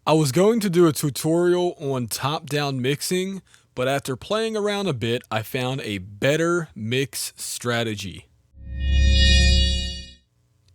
I was going to do a tutorial on top-down mixing, but after playing around a bit, I found a better mix strategy.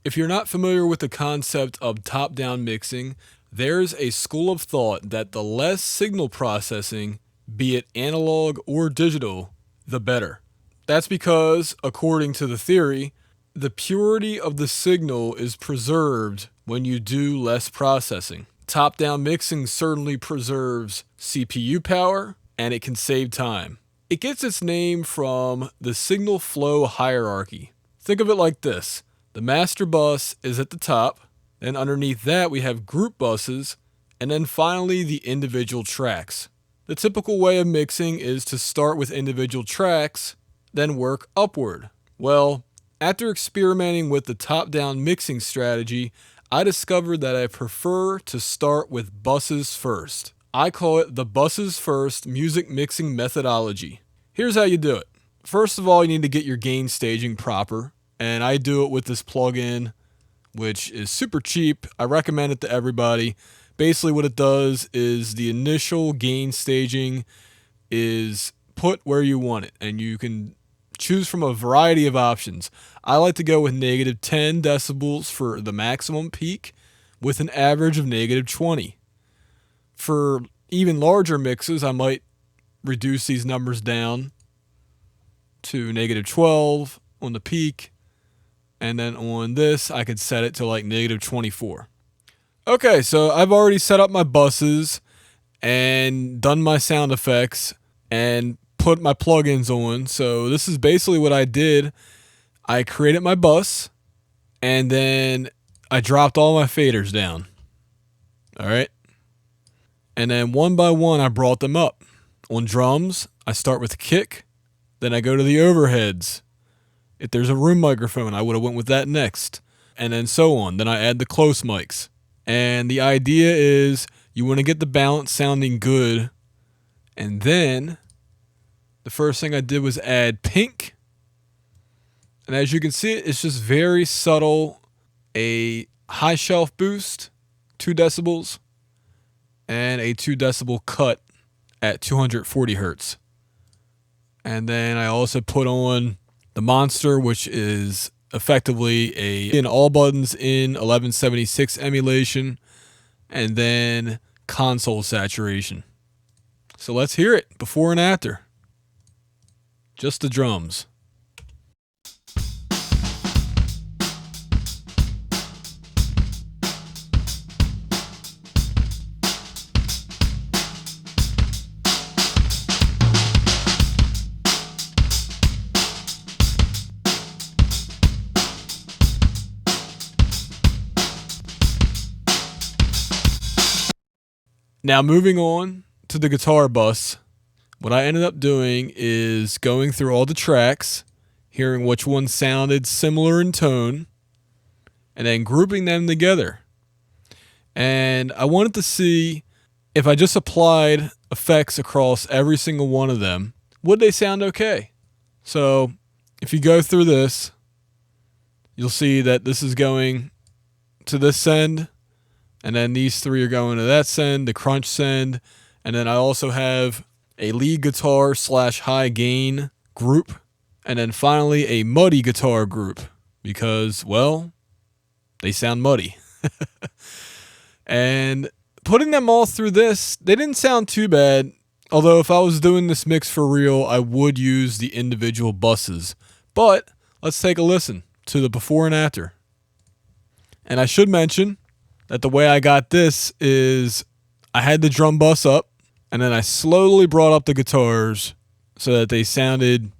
If you're not familiar with the concept of top-down mixing, there's a school of thought that the less signal processing, be it analog or digital, the better. That's because, according to the theory, the purity of the signal is preserved when you do less processing. Top-down mixing certainly preserves CPU power, and it can save time. It gets its name from the signal flow hierarchy. Think of it like this. The master bus is at the top, then underneath that we have group buses, and then finally the individual tracks. The typical way of mixing is to start with individual tracks, then work upward. Well, after experimenting with the top-down mixing strategy, I discovered that I prefer to start with buses first. I call it the buses first music mixing methodology. Here's how you do it. First of all, you need to get your gain staging proper, and I do it with this plugin, which is super cheap. I recommend it to everybody. Basically what it does is the initial gain staging is put where you want it, and you can choose from a variety of options. I like to go with negative 10 decibels for the maximum peak with an average of negative 20. For even larger mixes, I might reduce these numbers down to negative 12 on the peak, and then on this I could set it to like negative 24. Okay, so I've already set up my buses and done my sound effects and put my plugins on. So this is basically what I did. I created my bus and then I dropped all my faders down. All right. And then one by one I brought them up. On drums, I start with kick, then I go to the overheads. If there's a room microphone, I would have went with that next, and then so on. Then I add the close mics. And the idea is you want to get the balance sounding good, and then the first thing I did was add pink. And as you can see, it's just very subtle. A high shelf boost, 2 decibels, and a 2 decibel cut at 240 hertz. And then I also put on the monster, which is effectively in all buttons in 1176 emulation, and then console saturation. So let's hear it before and after. Just the drums. Now moving on to the guitar bus, what I ended up doing is going through all the tracks, hearing which ones sounded similar in tone, and then grouping them together. And I wanted to see if I just applied effects across every single one of them, would they sound okay? So if you go through this, you'll see that this is going to this send, and then these three are going to that send, the crunch send, and then I also have a lead guitar / high gain group, and then finally a muddy guitar group because, well, they sound muddy. And putting them all through this, they didn't sound too bad, although if I was doing this mix for real, I would use the individual buses. But let's take a listen to the before and after. And I should mention that the way I got this is I had the drum bus up, and then I slowly brought up the guitars so that they sounded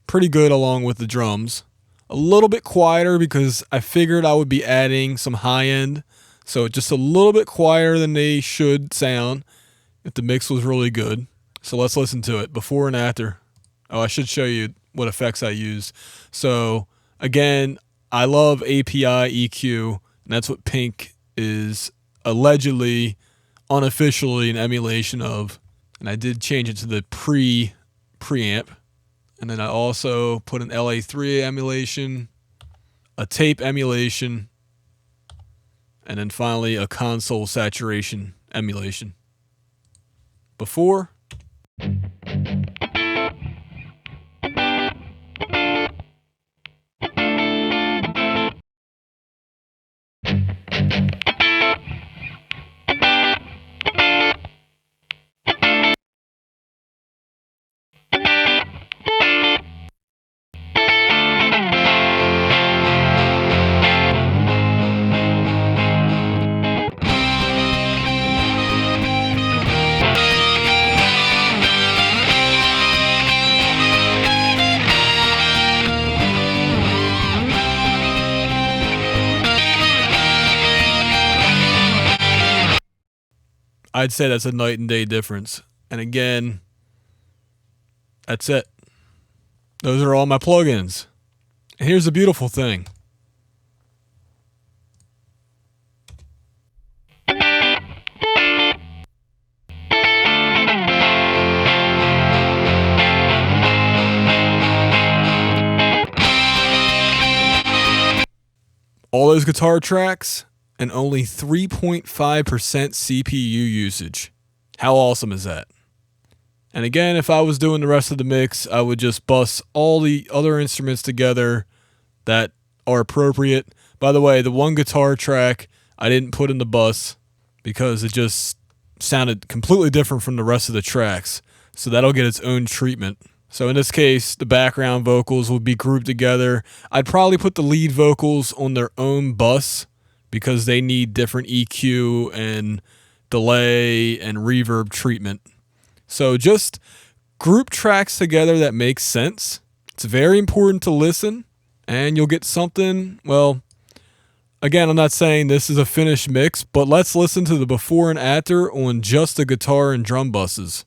pretty good along with the drums. A little bit quieter because I figured I would be adding some high end, so just a little bit quieter than they should sound if the mix was really good. So let's listen to it before and after. Oh, I should show you what effects I used. So again, I love API EQ, and that's what Pink is allegedly unofficially an emulation of. And I did change it to the preamp. And then I also put an LA3 emulation, a tape emulation, and then finally a console saturation emulation. Before, I'd say that's a night and day difference. And again, that's it. Those are all my plugins. And here's the beautiful thing. All those guitar tracks and only 3.5% CPU usage. How awesome is that? And again, if I was doing the rest of the mix, I would just bus all the other instruments together that are appropriate. By the way, the one guitar track I didn't put in the bus because it just sounded completely different from the rest of the tracks. So that'll get its own treatment. So in this case, the background vocals would be grouped together. I'd probably put the lead vocals on their own bus because they need different EQ and delay and reverb treatment. So just group tracks together that make sense. It's very important to listen, and you'll get something, well, again, I'm not saying this is a finished mix, but let's listen to the before and after on just the guitar and drum buses.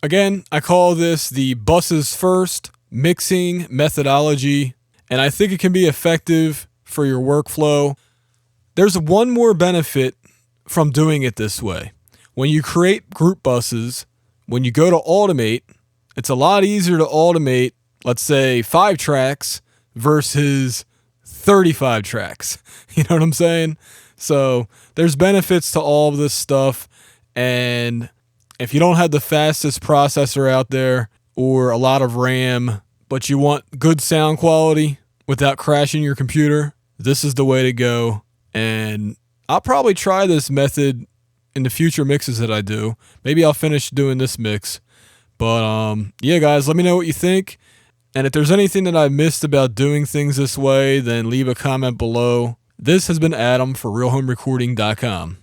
Again, I call this the buses first mixing methodology, and I think it can be effective for your workflow. There's one more benefit from doing it this way. When you create group buses, when you go to automate, it's a lot easier to automate, let's say 5 tracks versus 35 tracks. You know what I'm saying? So there's benefits to all of this stuff, and if you don't have the fastest processor out there or a lot of RAM, but you want good sound quality without crashing your computer, this is the way to go. And I'll probably try this method in the future mixes that I do. Maybe I'll finish doing this mix. But yeah, guys, let me know what you think. And if there's anything that I missed about doing things this way, then leave a comment below. This has been Adam for RealHomeRecording.com.